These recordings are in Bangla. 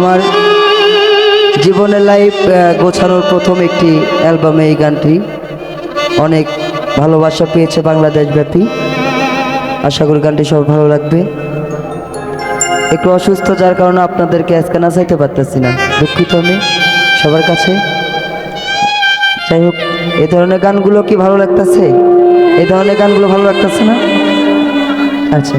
আমার জীবনের লাইফ গোছানোর প্রথম একটি অ্যালবামে এই গানটি অনেক ভালোবাসা পেয়েছে বাংলাদেশব্যাপী। আশা করি গানটি সবার ভালো লাগবে। একটু অসুস্থ, যার কারণে আপনাদেরকে আজকে না চাইতে পারতেছি না, দুঃখিত আমি সবার কাছে। যাই হোক, এই ধরনের গানগুলো কি ভালো লাগতেছে? এই ধরনের গানগুলো ভালো লাগতেছে না? আচ্ছা,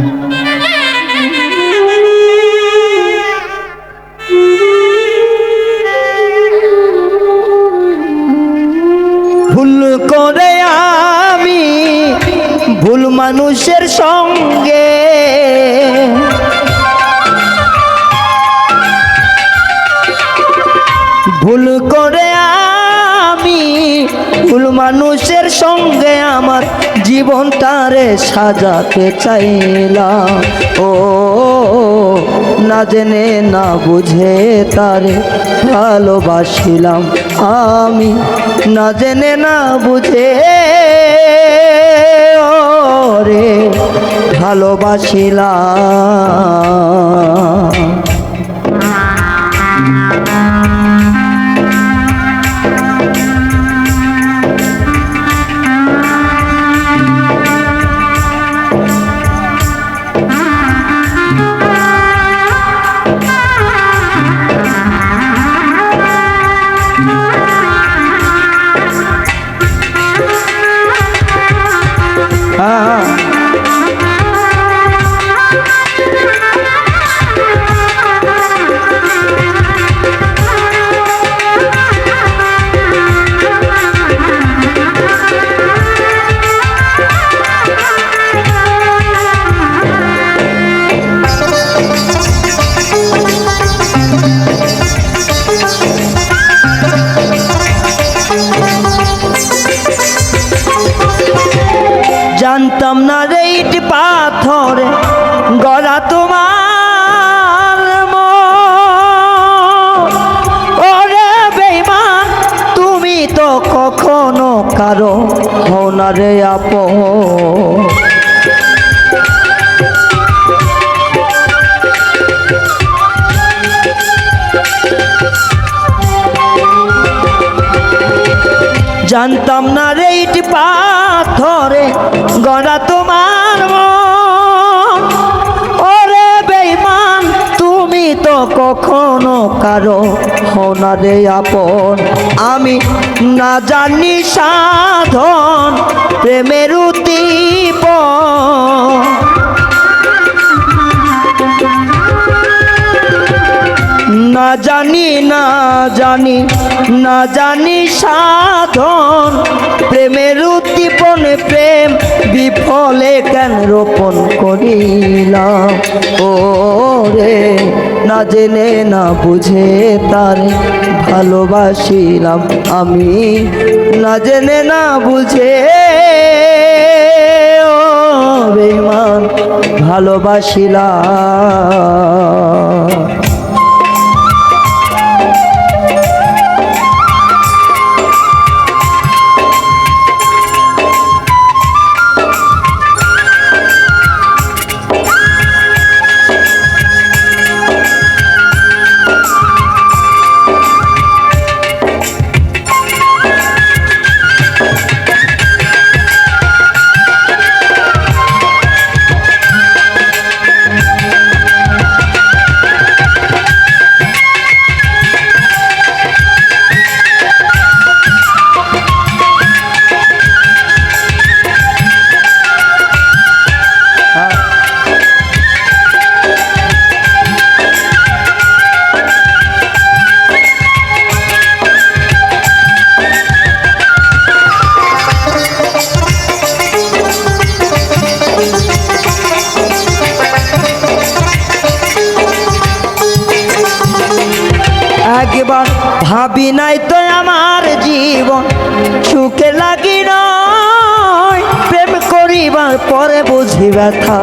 ভুল করে আমি ভুল মানুষের সঙ্গে ভুল করে আমি ভুল মানুষের সঙ্গে আমার জীবনটারে সাজাতে চাইলাম। ও না জেনে না বুঝে তারে ভালোবাসিলাম আমি, না জেনে না বুঝে ওরে ভালোবাসিলাম। জানতাম না রে ইট পাথরে গড়া তোমার ওরে বেঈমান, তুমি তো কখনো কারো হও না রে আপন। জানতাম না রে ইট পাথরে গড়া তোমার ওরে বেঈমান, তুমি তো কখনো কারো হও না রে আপন। আমি না জানি সাধন প্রেমের উদ্দীপন, না জানি না জানি না জানি সাধন প্রেমের উদ্দীপনে প্রেম বিফলে কেন রোপণ করিলাম। ও রে না জেনে না বুঝে তারে ভালোবাসিলাম আমি, না জেনে না বুঝে ও বেঈমান ভালোবাসিলাম। একবার ভাবি নাই তো আমার জীবন সুখে লাগি নয়, প্রেম করিবার পরে বুঝি ব্যথা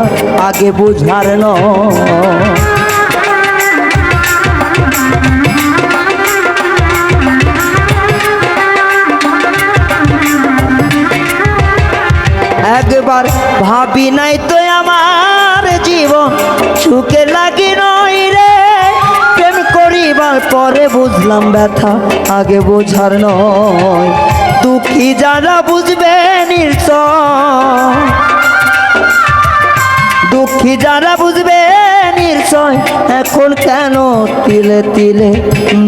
আগে বুঝার নয়। একবার ভাবি নাই তো আমার জীবন সুখে লাগি নয় রে, প্রেম করি পরিবার পরে বুঝলাম ব্যথা আগে বোঝার নয়। দুঃখী যারা বুঝবে নিশ্চয়, দুঃখী যারা বুঝবে নিশ্চয়, এখন কেন তিলে তিলে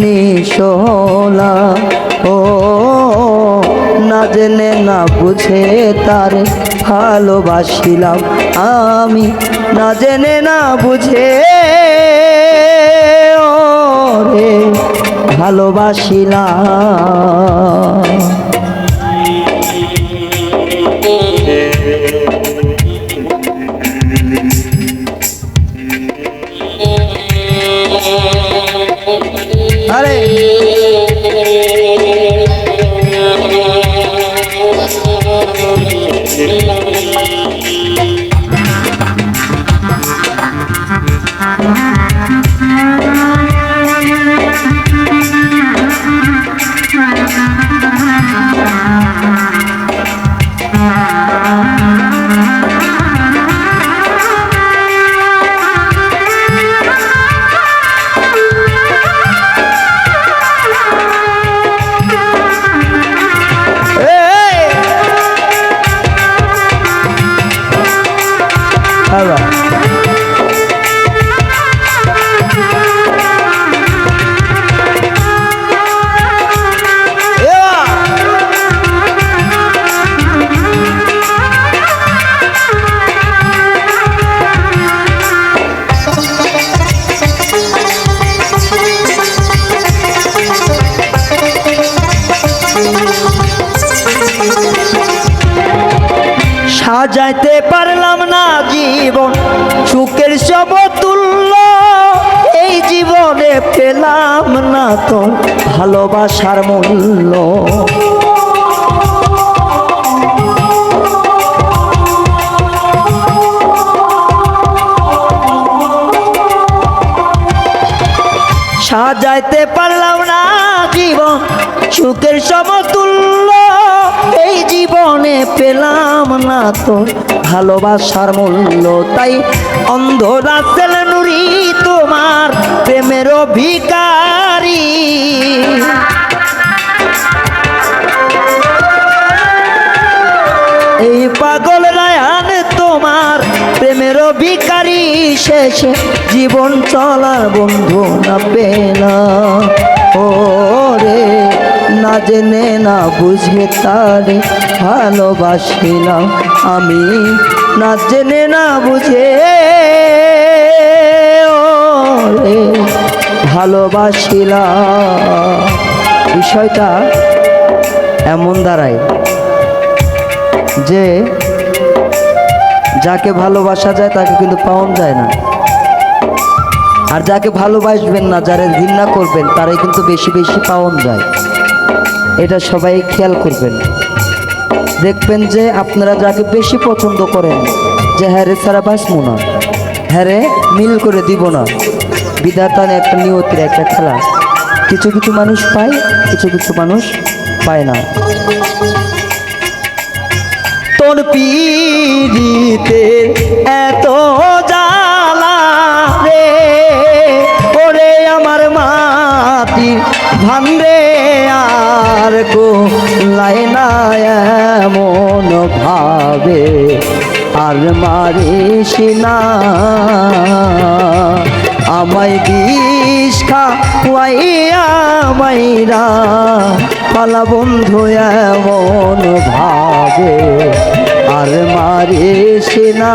নিশোলা। ও না জেনে না বুঝে তারে ভালোবাসিলাম আমি, না জেনে না বুঝে ওরে ভালোবাসিলাম। আরে সাজাইতে পারলাম না জীবন সুখের সমতুল্য, এই জীবনে পেলাম না তো ভালোবাসার মূল্য। সাজাইতে পারলাম না জীবন সুখের সমতুল্য, এই জীবনে পেলাম না তো ভালোবাসার মূল্য। তাই অন্ধ রাসেল নুরি তোমার প্রেমের ভিখারি, এই পাগল রায়ান তোমার প্রেমের ভিখারি, শেষে জীবন চলার বন্ধু না পেলা। ও রে না জেনে না বুঝে তারে ভালোবাসিলাম আমি, না জেনে না বুঝে ওরে ভালোবাসিলাম। বিষয়টা এমন দাঁড়ায় যে যাকে ভালোবাসা যায় তাকে কিন্তু পাওয়া যায় না, আর যাকে ভালোবাসবেন না, যারা ঘৃণা করবেন তারাই কিন্তু বেশি বেশি পাওয়া যায়। এটা সবাই খেয়াল করবেন। দেখবেন যে আপনারা যাকে বেশি পছন্দ করেন, যে হ্যাঁ রে ছাড়া বাঁচবো না, হ্যাঁ রে মিল করে দিব না, বিধাতার একটা নিয়তির একটা খেলা। কিছু কিছু মানুষ পায়, কিছু কিছু মানুষ পায় না। তোর পিড়িতে এত জ্বালা রে, ওরে আমার মাটি ভান্ডে আর গো লাইনা এমন ভাবে আর মারিস না, আমায় বিষ খাওয়াইয়া মাইরা পালা বন্ধু এমন ভাবে আর মারিস না।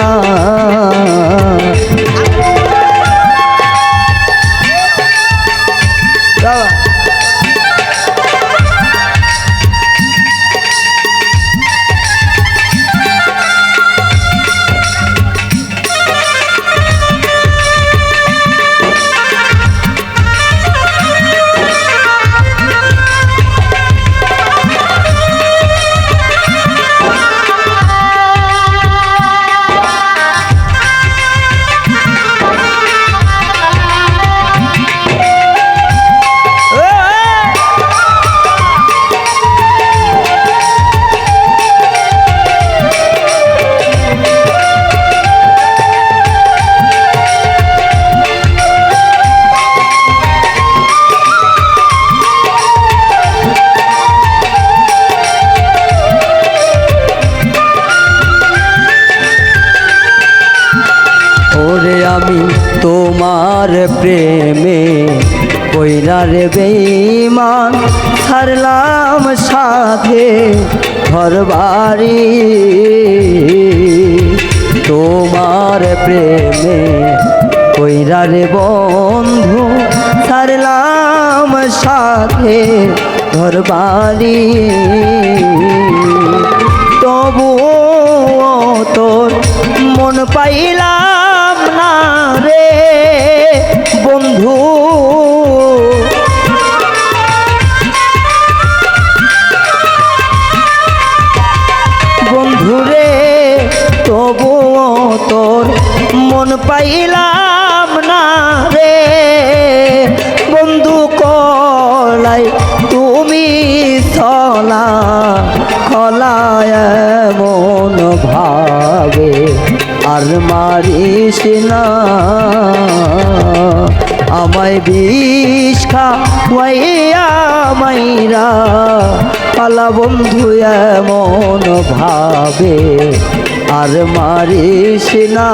আমি তোমার প্রেমে কইরা রে বেঈমান ছাড়লাম সাথে ঘরবাড়ি তোমার প্রেমে কইরা রে বন্ধু ছাড়লাম সাথে ঘরবাড়ি তবু তোর মন পাইলাম না রে বন্ধু বন্ধুরে তবু তোর মন পাইলাম না রে বন্ধু কলাই তুমি চলা খলায় মন ভাবে আর মারিস না আমায় বিষ খাওয়াইয়া মাইরা পালা বন্ধু এমন ভাবে আর মারিস না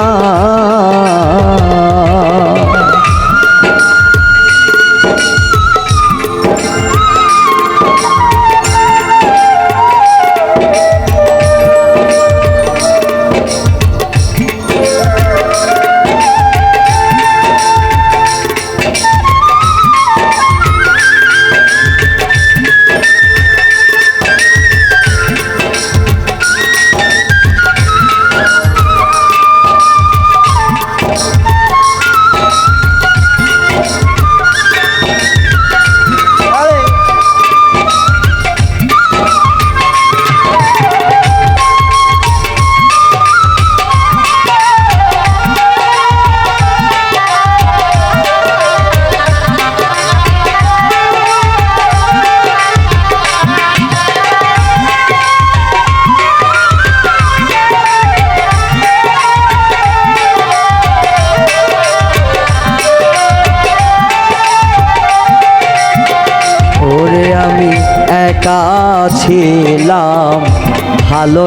একা ছিলাম ভালো